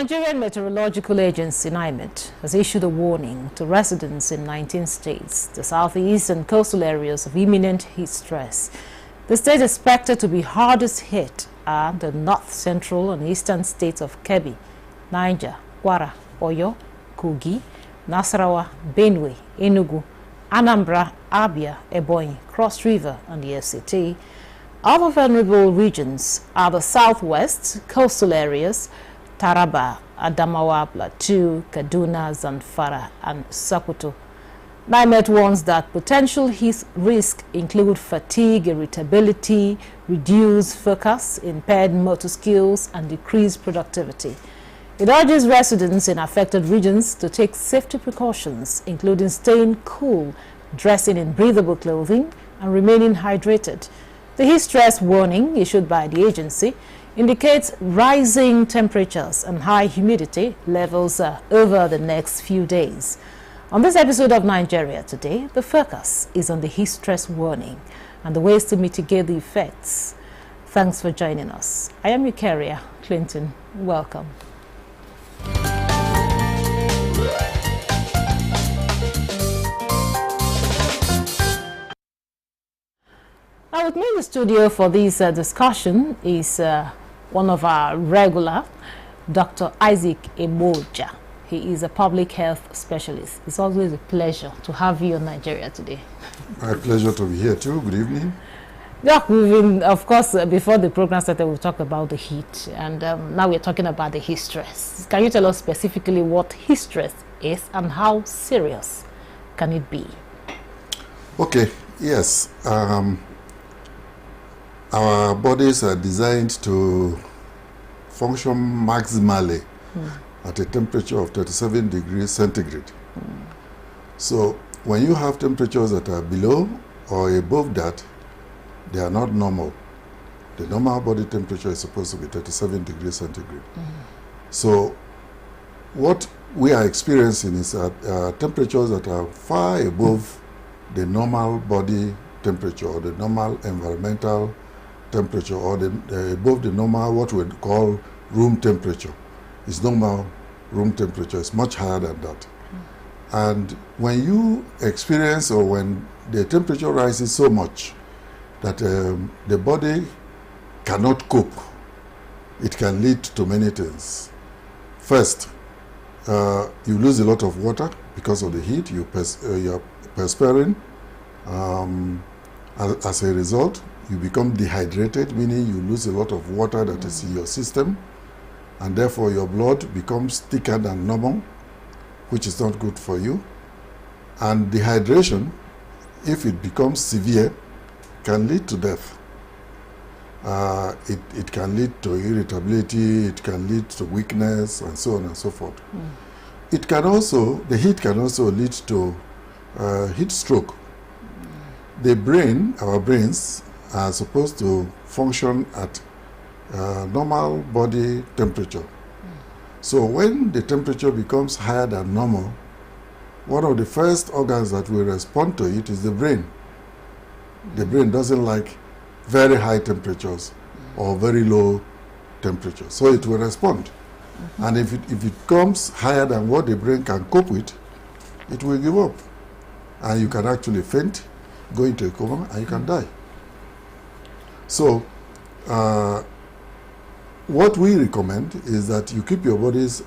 Nigerian Meteorological Agency, NIMET, has issued a warning to residents in 19 states, the southeast and coastal areas of imminent heat stress. The state expected to be hardest hit are the north, central, and eastern states of Kebbi, Niger, Kwara, Oyo, Kogi, Nasarawa, Benue, Enugu, Anambra, Abia, Ebonyi, Cross River, and the FCT. Other vulnerable regions are the southwest, coastal areas, Taraba, Adamawa, Plateau, Kaduna, Zamfara, and Sokoto. NIMET warns that potential heat risks include fatigue, irritability, reduced focus, impaired motor skills, and decreased productivity. It urges residents in affected regions to take safety precautions, including staying cool, dressing in breathable clothing, and remaining hydrated. The heat stress warning issued by the agency indicates rising temperatures and high humidity levels over the next few days. On this episode of Nigeria Today, the focus is on the heat stress warning and the ways to mitigate the effects. Thanks for joining us. I am your carrier, Clinton. Welcome. Now with me in the studio for this discussion is one of our regular, Dr. Isaac Emoja. He is a public health specialist. It's always a pleasure to have you in Nigeria Today. My pleasure to be here too. Good evening. Yeah, we've been, of course, before the program started, we talked about the heat, and now we're talking about the heat stress. Can you tell us specifically what heat stress is and how serious can it be? Okay, yes. Our bodies are designed to function maximally at a temperature of 37 degrees centigrade. So when you have temperatures that are below or above that, they are not normal. The normal body temperature is supposed to be 37 degrees centigrade. So what we are experiencing is temperatures that are far above the normal body temperature or the normal environmental temperature, or above the normal, what we call room temperature. It's normal room temperature is much higher than that. And when you experience, or when the temperature rises so much that the body cannot cope, it can lead to many things. First, you lose a lot of water because of the heat. You're perspiring. As a result, you become dehydrated, meaning you lose a lot of water that is in your system, and therefore your blood becomes thicker than normal, which is not good for you. And dehydration, if it becomes severe, can lead to death. It can lead to irritability, it can lead to weakness, and so on and so forth. It can also, the heat can also lead to heat stroke. The brain, our brains, are supposed to function at normal body temperature. So when the temperature becomes higher than normal, one of the first organs that will respond to it is the brain. The brain doesn't like very high temperatures or very low temperatures, so it will respond. And if it comes higher than what the brain can cope with, it will give up. And you can actually faint, go into a coma, and you can die. So, what we recommend is that you keep your bodies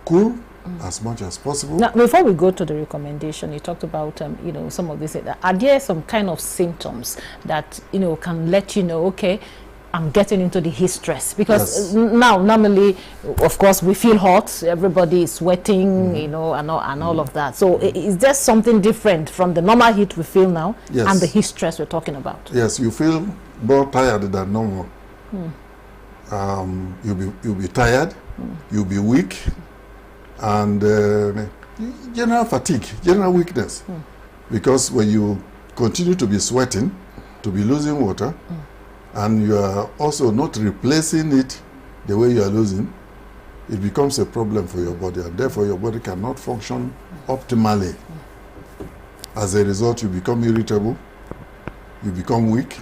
cool as much as possible. Now, before we go to the recommendation, you talked about, some of this. Are there some kind of symptoms that, can let you know, okay, I'm getting into the heat stress? Because now, normally, of course, we feel hot. Everybody is sweating, and all of that. So, is there something different from the normal heat we feel now and the heat stress we're talking about? Yes, you feel more tired than normal. You'll be tired, you'll be weak, and general fatigue, general weakness. Because when you continue to be sweating, to be losing water, and you are also not replacing it the way you are losing, it becomes a problem for your body, and therefore your body cannot function optimally. As a result, you become irritable, you become weak,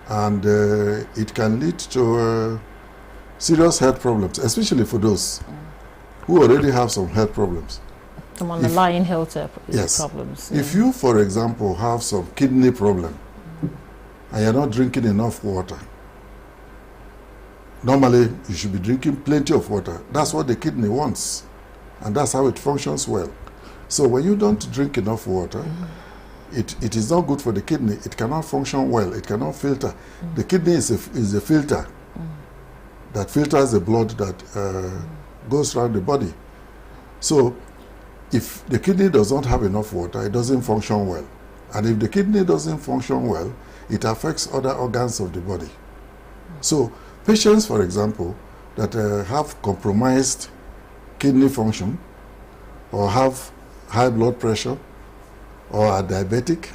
and it can lead to serious health problems, especially for those who already have some health problems. Some underlying health yes, problems. If you, for example, have some kidney problem and you're not drinking enough water, normally you should be drinking plenty of water. That's what the kidney wants, and that's how it functions well. So when you don't drink enough water, it is not good for the kidney. It cannot function well. It cannot filter. The kidney is a filter that filters the blood that goes around the body. So if the kidney does not have enough water, it doesn't function well. And if the kidney doesn't function well, it affects other organs of the body. So patients, for example, that have compromised kidney function or have high blood pressure or are diabetic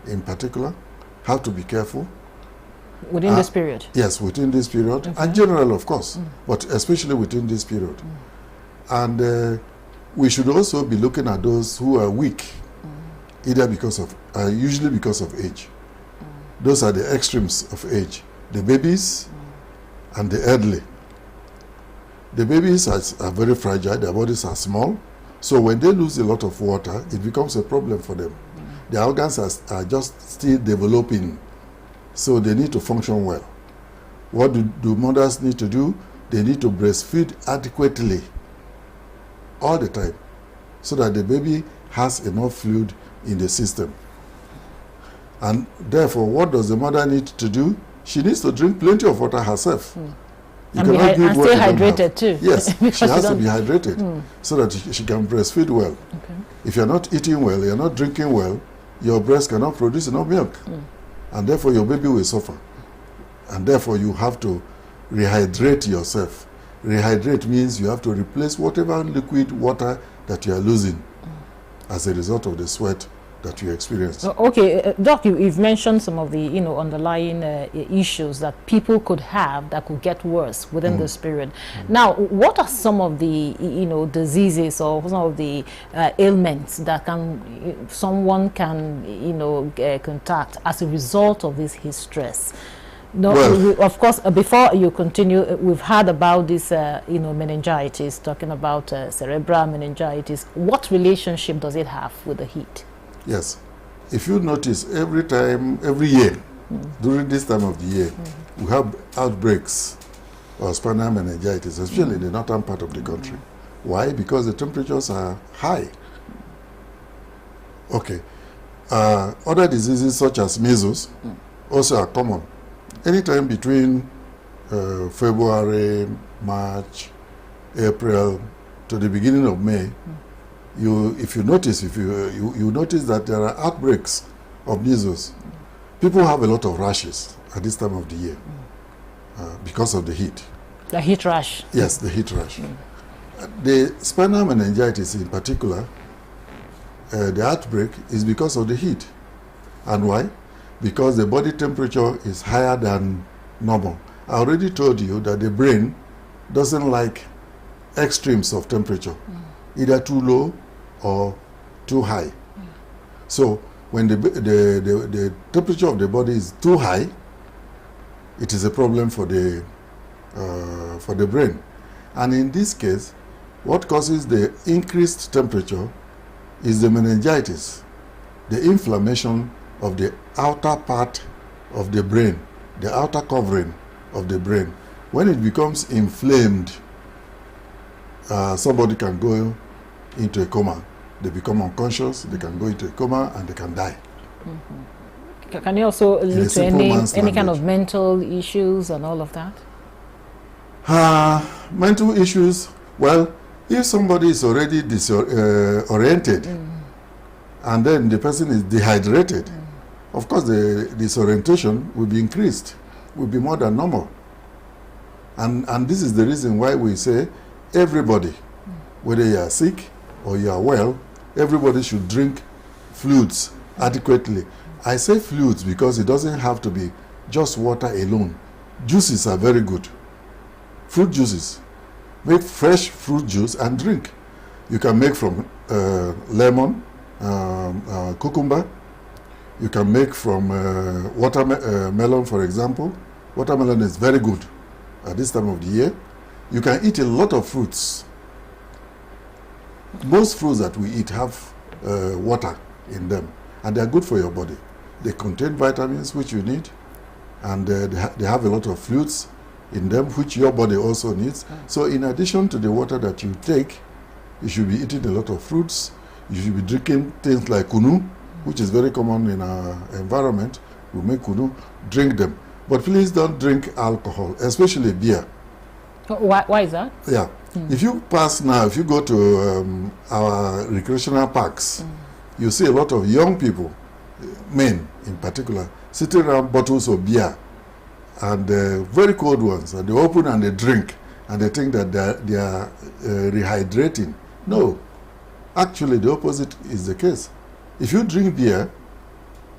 in particular have to be careful. Within this period? Yes, within this period. Okay. And general, of course, but especially within this period. And we should also be looking at those who are weak, either because of, usually because of age. Those are the extremes of age. The babies and the elderly. The babies are very fragile, their bodies are small, so when they lose a lot of water, it becomes a problem for them. Their organs are just still developing, so they need to function well. What do mothers need to do? They need to breastfeed adequately all the time so that the baby has enough fluid in the system. And therefore, what does the mother need to do? She needs to drink plenty of water herself. And stay hydrated too. Yes, she has to be hydrated so that she can breastfeed well. Okay. If you're not eating well, you're not drinking well, your breast cannot produce enough milk. And therefore your baby will suffer. And therefore you have to rehydrate yourself. Rehydrate means you have to replace whatever liquid water that you are losing as a result of the sweat that you experience. Okay, Doc, you've mentioned some of the underlying issues that people could have that could get worse within this period. Now, what are some of the diseases or some of the ailments that someone can contact as a result of this heat stress? No, well, of course, before you continue, we've heard about this, meningitis, talking about cerebral meningitis. What relationship does it have with the heat? Yes. If you notice, every year, during this time of the year, we have outbreaks of spinal meningitis, especially in the northern part of the country. Why? Because the temperatures are high. Okay. Other diseases such as measles also are common. Anytime between February, March, April to the beginning of May, if you notice that there are outbreaks of measles. People have a lot of rashes at this time of the year because of the heat. The heat rash. Yes, the heat rash. The spinal meningitis in particular, the outbreak is because of the heat. And why? Because the body temperature is higher than normal. I already told you that the brain doesn't like extremes of temperature, either too low or too high. So when the temperature of the body is too high, it is a problem for the brain. And in this case, what causes the increased temperature is the meningitis, the inflammation of the outer part of the brain, the outer covering of the brain. When it becomes inflamed, somebody can go into a coma. They become unconscious, they can go into a coma, and they can die. Can you also lead to any kind of mental issues and all of that? Mental issues, well, if somebody is already disoriented and then the person is dehydrated, of course the disorientation will be increased, will be more than normal. And this is the reason why we say everybody, whether you are sick or you are well, everybody should drink fluids adequately. I say fluids because it doesn't have to be just water alone. Juices are very good. Fruit juices. Make fresh fruit juice and drink. You can make from lemon, cucumber. You can make from watermelon, for example. Watermelon is very good at this time of the year. You can eat a lot of fruits. Most fruits that we eat have water in them, and they are good for your body. They contain vitamins which you need, and they have a lot of fluids in them which your body also needs. So in addition to the water that you take, you should be eating a lot of fruits. You should be drinking things like kunu, which is very common in our environment. We make kunu, drink them. But please don't drink alcohol, especially beer. Why is that? Yeah. If you pass now, if you go to our recreational parks, you see a lot of young people, men in particular, sitting around bottles of beer, and very cold ones, and they open and they drink, and they think that they are rehydrating. No, actually the opposite is the case. If you drink beer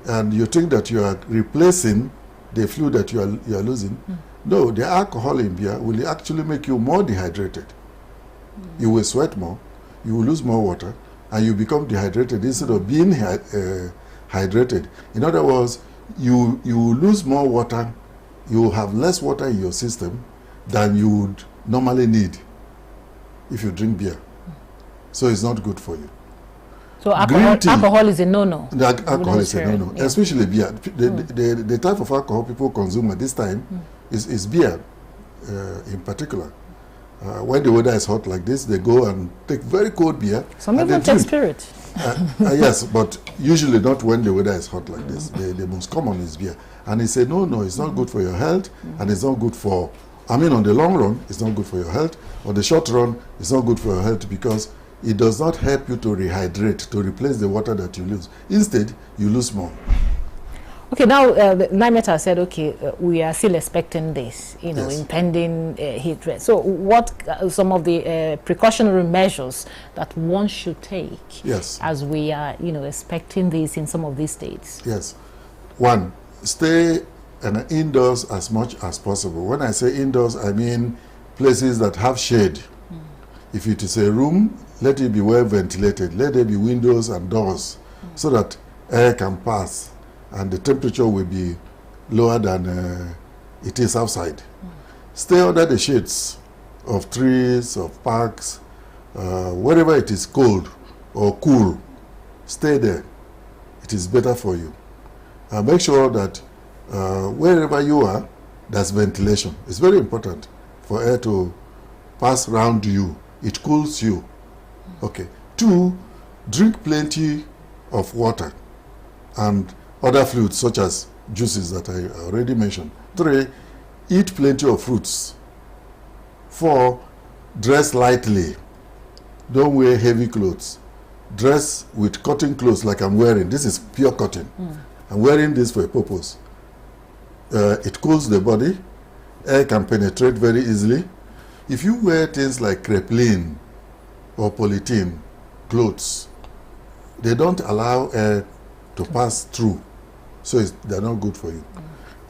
and you think that you are replacing the fluid that you are losing, no, the alcohol in beer will actually make you more dehydrated. You will sweat more, you will lose more water, and you become dehydrated instead of being hydrated. In other words, you will lose more water, you will have less water in your system than you would normally need if you drink beer. So it's not good for you. So alcohol is a no-no. The alcohol is a no-no, yeah. Especially beer. The type of alcohol people consume at this time is beer in particular. When the weather is hot like this, they go and take very cold beer. Some even take spirit. Yes, but usually not when the weather is hot like this. The most common is beer. And he said, no, it's not good for your health, and it's not good for, on the long run, it's not good for your health. On the short run, it's not good for your health because it does not help you to rehydrate, to replace the water that you lose. Instead, you lose more. Okay, now NIMET has said, okay, we are still expecting this, Yes. impending heat threat. So what some of the precautionary measures that one should take Yes. as we are, expecting this in some of these states? Yes. One, stay indoors as much as possible. When I say indoors, I mean places that have shade. If it is a room, let it be well ventilated. Let there be windows and doors so that air can pass and the temperature will be lower than it is outside. Stay under the shades of trees, of parks, wherever it is cold or cool. Stay there. It is better for you. Make sure that wherever you are, there's ventilation. It's very important for air to pass around you. It cools you. Okay. 2, drink plenty of water and other fluids such as juices that I already mentioned. 3, eat plenty of fruits. 4, dress lightly. Don't wear heavy clothes. Dress with cotton clothes like I'm wearing. This is pure cotton. I'm wearing this for a purpose. It cools the body. Air can penetrate very easily. If you wear things like crepline or polythene clothes, they don't allow air to pass through. So they're not good for you.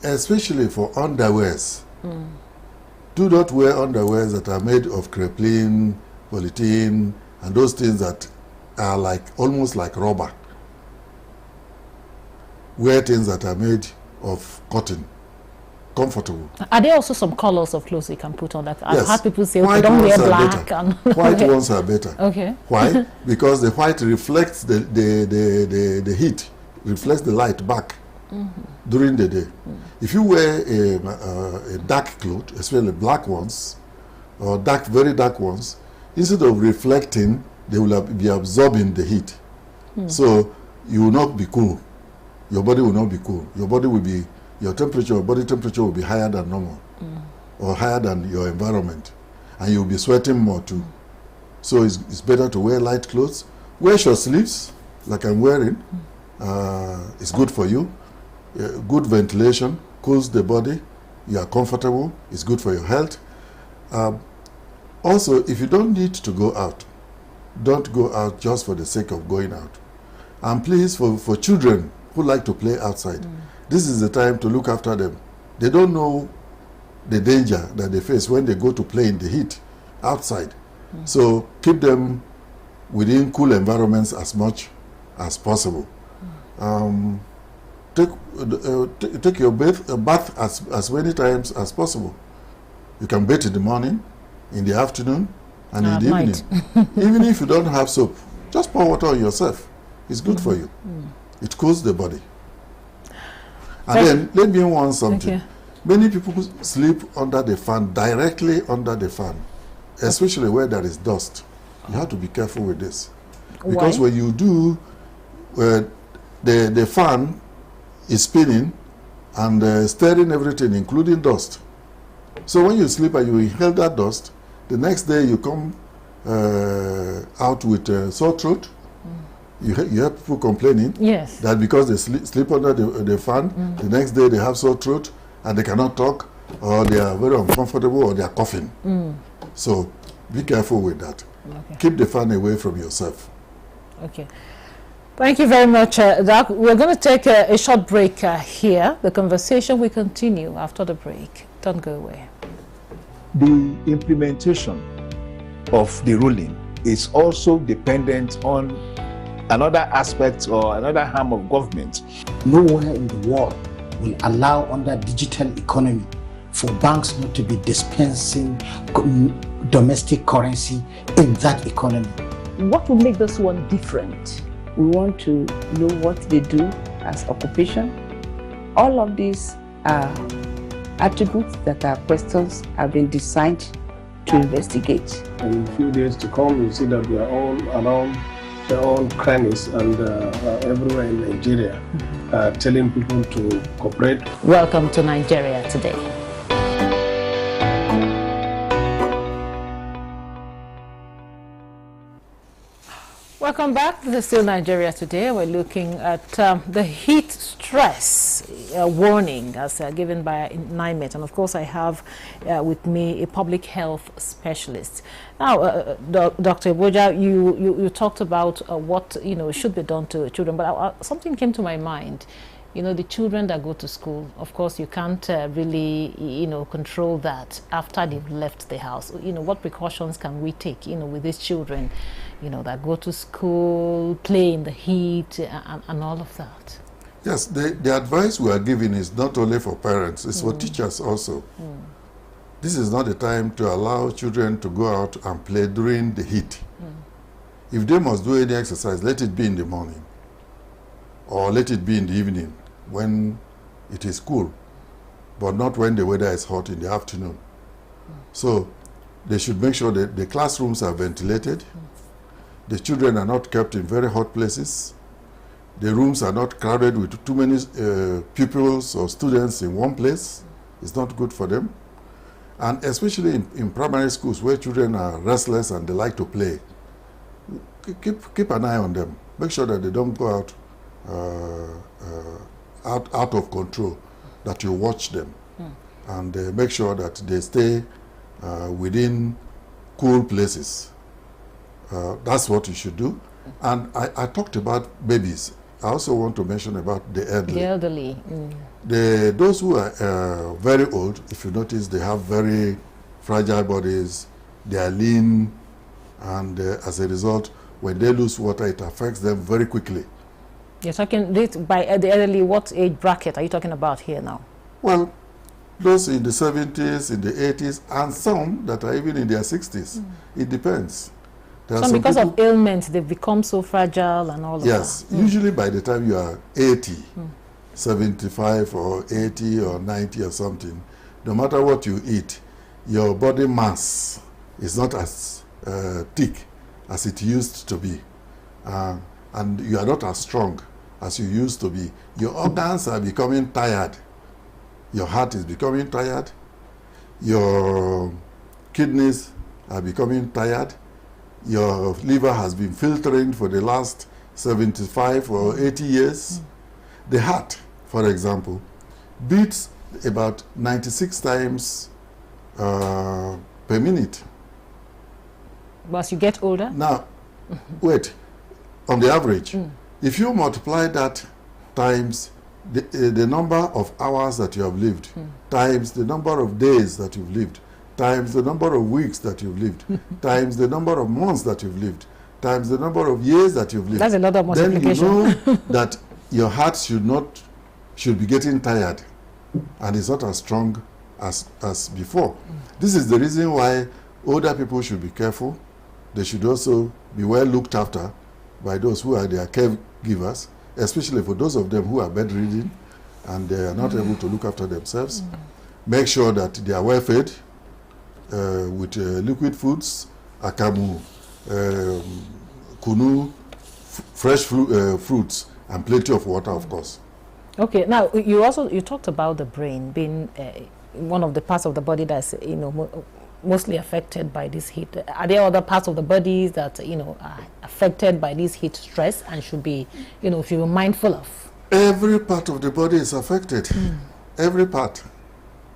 Especially for underwears. Do not wear underwears that are made of crepline, polythene, and those things that are almost like rubber. Wear things that are made of cotton. Comfortable. Are there also some colors of clothes you can put on that? Yes. I've heard people say, White don't wear ones are black. better. And White ones are better. Okay. Why? Because the white reflects the heat, reflects the light back during the day. If you wear a dark cloth, especially black ones, or very dark ones, instead of reflecting, they will be absorbing the heat. So you will not be cool. Your body will not be cool. Your body will be, your body temperature will be higher than normal, or higher than your environment, and you'll be sweating more too. So it's better to wear light clothes. Wear short sleeves, like I'm wearing. It's good for you. Good ventilation, cools the body. You are comfortable. It's good for your health. Also, if you don't need to go out, don't go out just for the sake of going out. And please, for children who like to play outside, this is the time to look after them. They don't know the danger that they face when they go to play in the heat outside. So keep them within cool environments as much as possible. Take your bath as many times as possible. You can bathe in the morning, in the afternoon, and in at the night. evening. Even if you don't have soap, just pour water on yourself. It's good for you. It cools the body. And then, let me warn something. Many people sleep under the fan, directly under the fan, especially where there is dust. You have to be careful with this. Because when you do, the fan is spinning and stirring everything, including dust. So when you sleep and you inhale that dust, the next day you come out with sore throat. You hear people complaining that because they sleep under the fan, the next day they have sore throat and they cannot talk, or they are very uncomfortable, or they are coughing. So be careful with that. Keep the fan away from yourself. Okay. Thank you very much, Doc. We're going to take a short break here. The conversation will continue after the break. Don't go away. The implementation of the ruling is also dependent on another aspect or another arm of government. Nowhere in the world will allow under digital economy for banks not to be dispensing domestic currency in that economy. What will make this one different? We want to know what they do as occupation. All of these are attributes that our questions have been designed to investigate. In a few days to come, you see that we are all around their own crannies and everywhere in Nigeria, telling people to cooperate. Welcome to Nigeria Today. Welcome back. This is still Nigeria Today. We're looking at the heat stress warning as given by NIMET. And of course, I have with me a public health specialist. Now, Dr. Iboja, you talked about what should be done to children, but something came to my mind. The children that go to school, of course, you can't really, control that after they've left the house. What precautions can we take, with these children, that go to school, play in the heat, and all of that? Yes, the advice we are giving is not only for parents, it's for teachers also. This is not the time to allow children to go out and play during the heat. If they must do any exercise, let it be in the morning, or let it be in the evening when it is cool, but not when the weather is hot in the afternoon. So they should make sure that the classrooms are ventilated, the children are not kept in very hot places, the rooms are not crowded with too many pupils or students in one place. It's not good for them. And especially in primary schools where children are restless and they like to play, keep an eye on them. Make sure that they don't go out of control, that you watch them, and make sure that they stay within cool places. That's what you should do. And I talked about babies. I also want to mention about the elderly. The elderly. Those who are very old, if you notice, they have very fragile bodies, they are lean, and as a result, when they lose water, it affects them very quickly. You're talking by the elderly, what age bracket are you talking about here now? Well, those in the 70s, in the 80s, and some that are even in their 60s. It depends. Some because of ailments, they've become so fragile and all of that. Yes, usually by the time you are 80, 75 or 80 or 90 or something, no matter what you eat, your body mass is not as thick as it used to be. And you are not as strong as you used to be. Your organs are becoming tired. Your heart is becoming tired. Your kidneys are becoming tired. Your liver has been filtering for the last 75 or 80 years. The heart, for example, beats about 96 times per minute. But as you get older? Now, wait. On the average, if you multiply that times the number of hours that you have lived, times the number of days that you've lived, times the number of weeks that you've lived, times the number of months that you've lived, times the number of years that you've lived, that's a lot of multiplication. Then you know that your heart should be getting tired, and it's not as strong as before. This is the reason why older people should be careful. They should also be well looked after by those who are their caregivers, especially for those of them who are bedridden and they are not able to look after themselves. Make sure that they are well fed with liquid foods, akamu, kunu, fresh fruits, and plenty of water, of course. Okay, now you talked about the brain being one of the parts of the body that's mostly affected by this heat. Are there other parts of the body that are affected by this heat stress and should be should be mindful of? Every part of the body is affected. Every part.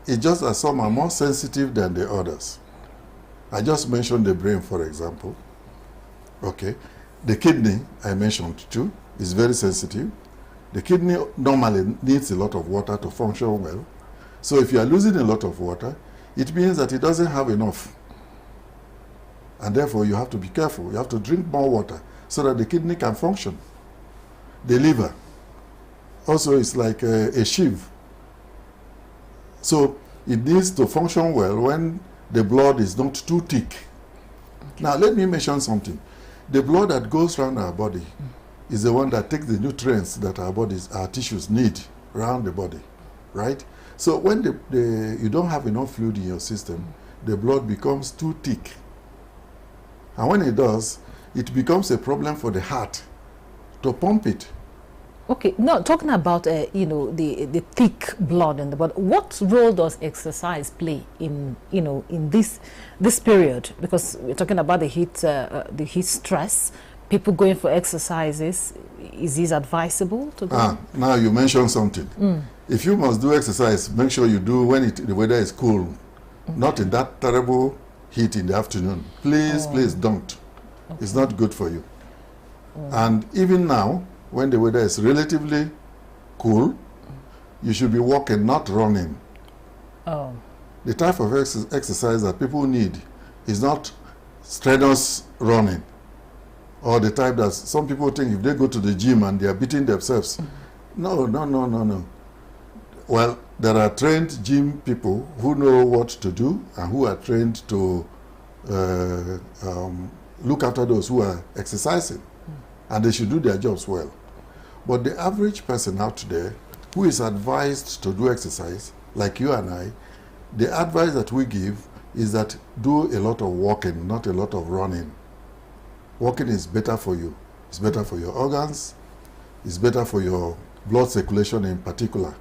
It's just that some are more sensitive than the others. I just mentioned the brain, for example. Okay, the kidney I mentioned too is very sensitive. The kidney normally needs a lot of water to function well. So if you are losing a lot of water, it means that it doesn't have enough. And therefore you have to be careful. You have to drink more water so that the kidney can function. The liver also is like a sieve. So it needs to function well when the blood is not too thick. Okay. Now let me mention something. The blood that goes around our body is the one that takes the nutrients that our tissues need around the body, right? So when you don't have enough fluid in your system, the blood becomes too thick. And when it does, it becomes a problem for the heart to pump it. Okay, now talking about the thick blood in the body, what role does exercise play in in this period? Because we're talking about the heat stress. People going for exercises, is this advisable to go? Now you mentioned something. If you must do exercise, make sure you do when the weather is cool, not in that terrible heat in the afternoon. Please, please don't. Okay. It's not good for you. And even now, when the weather is relatively cool, you should be walking, not running. The type of exercise that people need is not strenuous running, or the type that some people think if they go to the gym and they are beating themselves. No. Well, there are trained gym people who know what to do and who are trained to look after those who are exercising, and they should do their jobs well. But the average person out there who is advised to do exercise, like you and I, the advice that we give is that do a lot of walking, not a lot of running. Walking is better for you. It's better for your organs. It's better for your blood circulation in particular.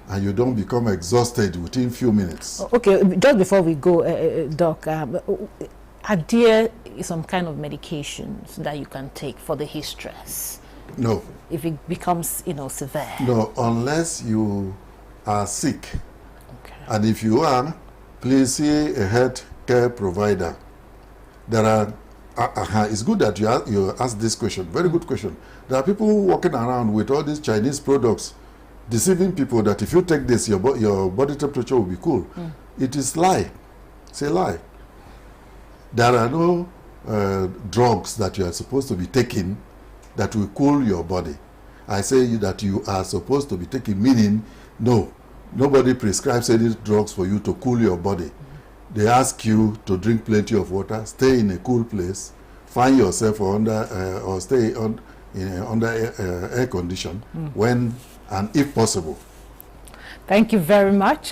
And you don't become exhausted within few minutes. Okay, just before we go, Doc, are there some kind of medications that you can take for the heat stress? No. If it becomes, severe? No, unless you are sick. Okay. And if you are, please see a health care provider. There are, it's good that you ask this question. Very good question. There are people walking around with all these Chinese products, deceiving people that if you take this, your body temperature will be cool. It is lie. It's a lie. There are no drugs that you are supposed to be taking that will cool your body. I say that you are supposed to be taking, meaning, no, nobody prescribes any drugs for you to cool your body. They ask you to drink plenty of water, stay in a cool place, find yourself under or stay under air condition when and if possible. Thank you very much.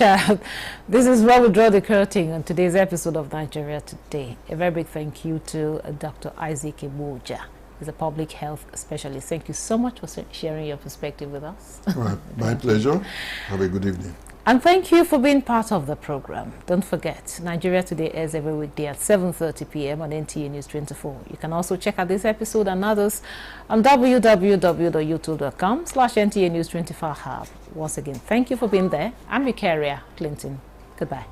This is where we draw the curtain on today's episode of Nigeria Today. A very big thank you to Dr. Isaac Imuoja. He's a public health specialist. Thank you so much for sharing your perspective with us. Right. My pleasure. Have a good evening. And thank you for being part of the program. Don't forget, Nigeria Today airs every weekday at 7:30 p.m. on NTA News 24. You can also check out this episode and others on www.youtube.com/NTA News 24 Hub. Once again, thank you for being there. I'm your carrier, Clinton. Goodbye.